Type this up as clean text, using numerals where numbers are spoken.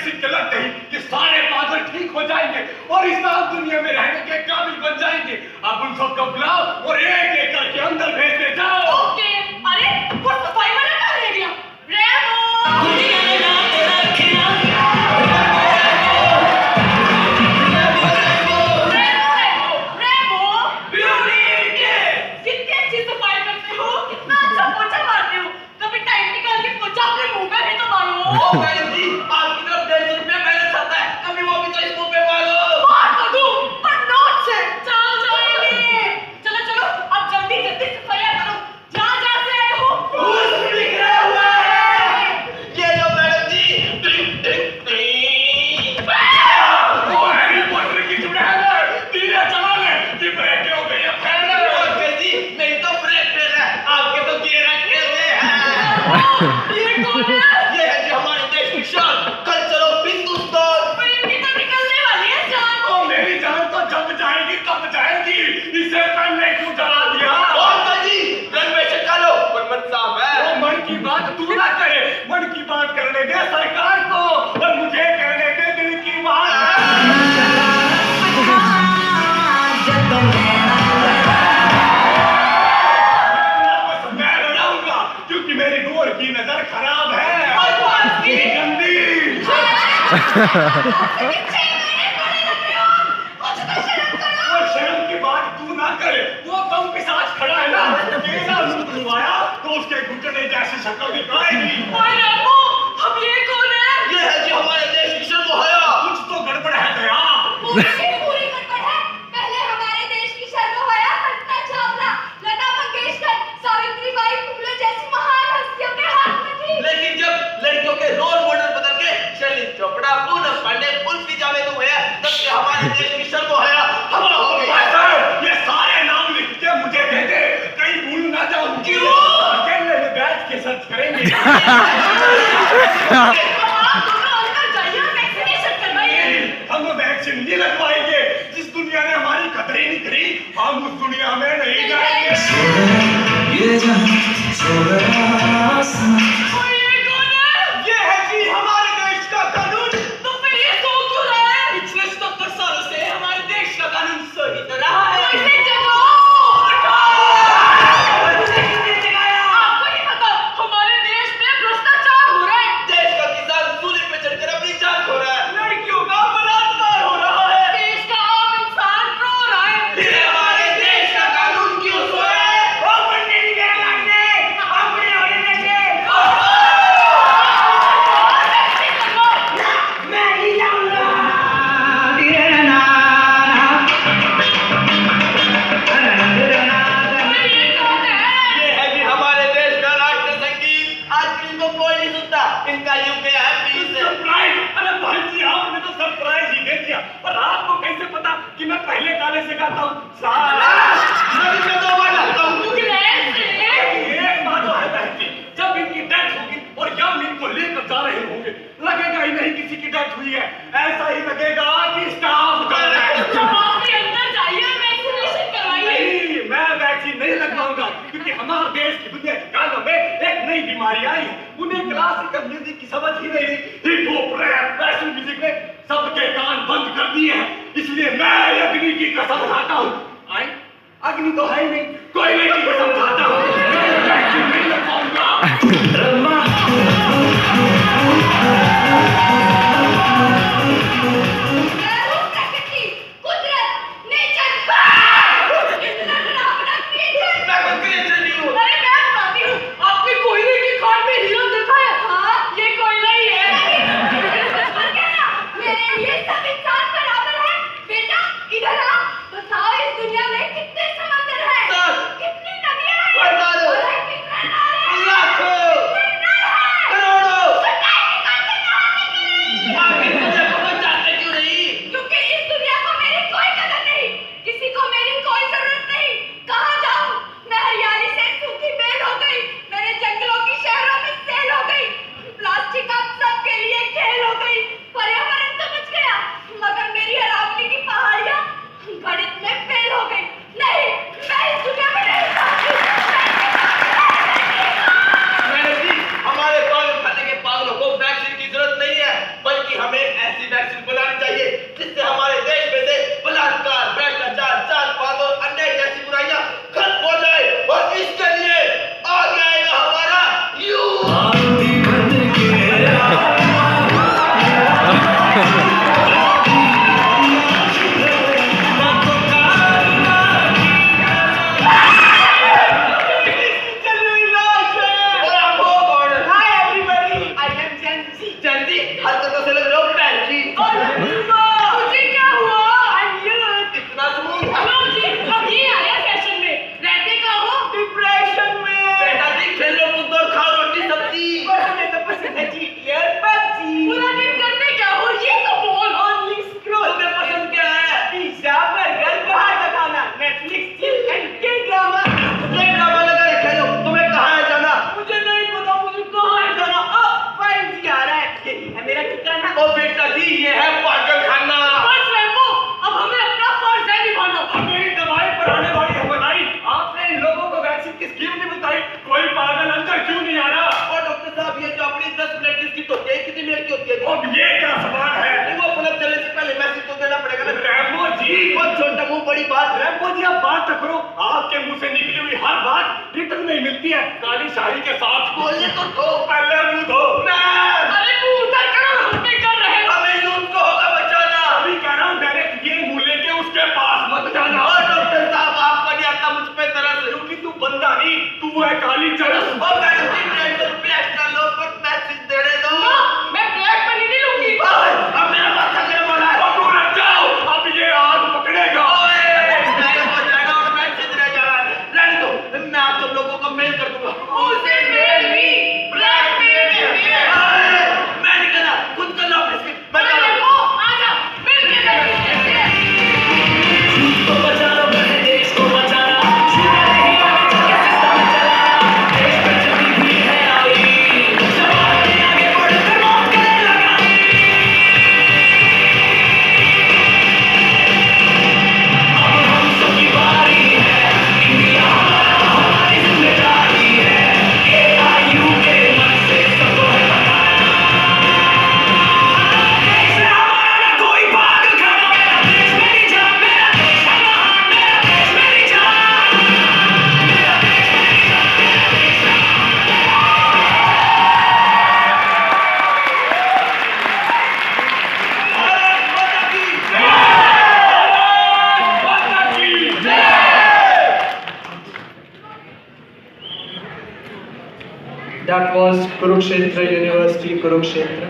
ऐसी गलत कही कि सारे पागल ठीक हो जाएंगे और इस दुनिया में रहने के काबिल बन जाएंगे। अब उन सबको बुलाओ और एक एक करके अंदर भेजते जाओ। ओके। अरे वो सफाई वाला कहाँ रह गया? रेमो दुनिया में ना तेरा ख्याल ये है जी हमारे देश की शान। कल चलो हिंदुस्तान। इनकी तो निकलने वाली है जान। तो मेरी जान तो जब जाएगी तब जाएगी, इसे पहले क्यों डरा दिया? जी रन में से डालो और मन साफ है। वो मन की बात तू ना करे, मन की बात करने दे सरकार को और मुझे कहने दे दिल की बात। मैं लड़ाऊंगा क्योंकि मेरी गोर की नजर खराब है। गंदी शर्म की बात तू ना करे। वो कम पिशाच खड़ा है ना, केला लुटवाया तो उसके घुटने जैसी शक्ल दिखाएगी। अब ये कौन है? ये है जी हमारे देश की शर्मोहया। कुछ तो गड़बड़ है दया। पूरी गड़बड़ है। पहले हमारे देश की शर्मोहया कल्पना चावला, लता मंगेशकर, सावित्रीबाई फुले जैसी महान हस्तियों के हाथ में थी। लेकिन जब लड़कियों के रोल मॉडल बदल के शैली चोपड़ा, पूनम पांडे, उल्फी जावेद हुए हैं, तब से हमारे देश की शर्मोहया हवा हो गई है। ये सारे नाम लिख के मुझे दे दे, कहीं भूल ना जाऊं। क्यों? अकेले में बैठ के सर्च करेंगे। हम वैक्सीन नहीं लगवाएंगे। जिस दुनिया ने हमारी कदर ही नहीं करी, हम उस दुनिया में नहीं जाएंगे। ये है जी हमारे देश का कानून। तो फिर ये सो क्यों रहा है? पिछले 77 सालों से हमारे देश का कानून सही तो रहा है। इसे जगाओ। आपको नहीं पता हमारे देश में भ्रष्टाचार हो रहा है। देश का किसान सूली पे चढ़कर अपनी जान खो रहा है। लड़कियों का बलात्कार हो रहा है। देश का आम इंसान रो रहा है। फिर हमारे देश का कानून क्यों सोए? ये है जी हमारे देश का राष्ट्रीय संगीत। आजकल इनको कोई नहीं सुनता। इनका यूके है 20 है। सरप्राइज! अरे भाई जी आपने तो सरप्राइज ही दे दिया। पर आपको कैसे पता कि मैं पहले गाने से गाता हूँ? मैं इसमें 2 बार गाता हूँ। एक बात तो है बहन जी, जब इनकी डेथ होगी और हम इनको लेकर जा रहे होंगे, लगेगा ही नहीं किसी की डेथ हुई है। ऐसा ही लगेगा कि स्टाफ जा रहा है। अंदर जाइए, वैक्सीनेशन करवाइए। नहीं, मैं वैक्सीन नहीं लगवाऊंगा क्योंकि हमारे देश की दुनिया के कानों में एक नई बीमारी आई है। उन्हें क्लासिकल म्यूजिक की समझ ही नहीं, hip hop, rap, western music ने सबके कान बंद कर दिए हैं। इसलिए मैं अग्नि की कसम खाता हूँ। आए? अग्नि तो है ही नहीं, कोयले की कसम खाता हूँ। मैं वैक्सीन नहीं लगवाऊंगा। अरे मैं बताती हूँ, आपने कोयले की खान में हीरो देखा है? हाँ। ये कोयला ही है। मेरे लिए सब इंसान बराबर है। बेटा इधर आ, बताओ इस दुनिया में कितने समंदर हैं? सर। कितनी नदियां हैं? हमें ऐसी वैक्सीन बनानी चाहिए जिससे हमारे देश में से बलात्कार, भ्रष्टाचार, जात-पात और अन्य जैसी बुराइयां खत्म हो जाए और इसके लिए आगे आएगा हमारा हरकतों से लग रहे हो बहन जी। मुझे क्या हुआ? इतना स्मूथ लो जी, अब ये आया फैशन में। रहते कहाँ हो? डिप्रेशन में। बेटा जी खेलो कूदो और खाओ रोटी सब्जी। पर हमें तो पसंद है GTA और PUBG। पूरा दिन करते क्या हो? ये तो बोल। Only scroll। तुम्हें पसंद क्या है? पिज्जा, बर्गर, बाहर का खाना, Netflix, chill and K-drama। ये ड्रामा लगा रखे हो, तुम्हें कहाँ है जाना? मुझे नहीं पता मुझे कहाँ है जाना। 5G आ रहा है, यही है मेरा ठिकाना। ओ बेटा जी ये है पागल खाना। बस रैम्बो, अब हमें अपना फर्ज है निभाना। हमें दवाई पर आने वाली है बनाई। आपने इन लोगों को वैक्सीन की स्कीम नहीं बताई। कोई पागल अंदर क्यों नहीं आ रहा? और डॉक्टर साहब ये जो अपनी 10 मिनट की स्किट होती है कितनी मिनट की होती है? अब ये क्या सवाल है? नहीं, वो फिल्म चलने से पहले मैसेज तो देना पड़ेगा ना। रैम्बो जी, बहुत छोटा मुंह बड़ी बात। रैम्बो जी आप बात तो करो। आपके मुंह से निकली हुई हर बात रिटर्न में मिलती है काली शाही के साथ। बोलने तो दो। पहले मुंह धो। अरे मुंह उधर करो, हम भी कर रहे हैं। हमें यूथ को होगा बचाना। अभी कह रहा हूँ डायरेक्ट ये मुंह लेके उसके पास मत जाना। और डॉक्टर साहब आपको नहीं आता मुझ पे तरस। क्योंकि तू बंदा नहीं, तू है काली चरस। और मैडम जी 150 रुपये एक्स्ट्रा लो पर मैसेज देने दो। ना, मैं ब्लैक मनी नहीं लूंगी। अब मेरा माथा क्यों बोला है? अब तू रख जाओ, अब ये आग पकड़ेगा। मैं आप सब लोगों को मेल कर दूंगा। उसे मेल नहीं, ब्लैकमेल करते हैं। मैं नहीं करना, खुद कर लो अपनी स्किट। मैं अरे जा रहा हूं। रैम्बो, आजा, मिलके बैठते हैं। That was Kurukshetra University, Kurukshetra.